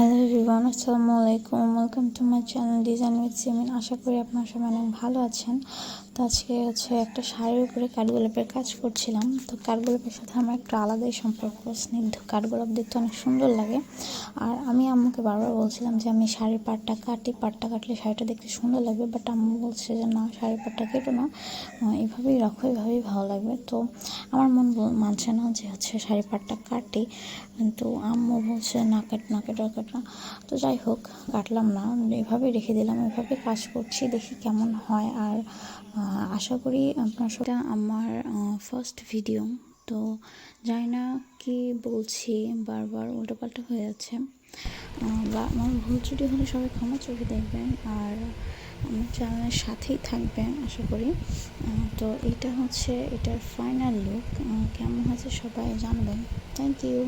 Hello everyone, আসসালামু আলাইকুম। Welcome to my channel design with Simin. আশা করি আপনারা সবাই অনেক ভালো আছেন। তো আজকে একটা শাড়ির উপরে কাঠগোলাপের কাজ করছিলাম। তো কাঠগোলাপের সাথে আমার একটা আলাদাই সম্পর্ক। স্নিগ্ধ কাঠগোলাপ দেখতে অনেক সুন্দর লাগে। আর আমি আম্মুকে বারবার বলছিলাম যে আমি শাড়ির পাড়টা কাটলে শাড়িটা দেখতে সুন্দর লাগবে, বাট আম্মু বলছে যে না, শাড়ির পাড়টা কেটো না, এভাবেই রাখো, এভাবেই ভালো লাগবে। তো আমার মন মানছে না যে শাড়ির পাড়টা কাটি, কিন্তু আম্মু বলছে না কাট না কাটা কাটা। তো যাই হোক, কাটলাম না, এভাবেই রেখে দিলাম, এভাবে কাজ করছি, দেখি কেমন হয়। আর আশা করি আপনার সাথে আমার ফার্স্ট ভিডিও, তো জানি না কি বলছি, বারবার উল্টোপাল্টা হয়ে যাচ্ছে, বা আমার ভুল ত্রুটি হলে সবাই ক্ষমা চোখে দেখবেন। আর আমার চ্যানেলের সাথেই থাকবেন আশা করি। তো এটার ফাইনাল লুক কেমন হয়েছে সবাই জানবেন। Thank you.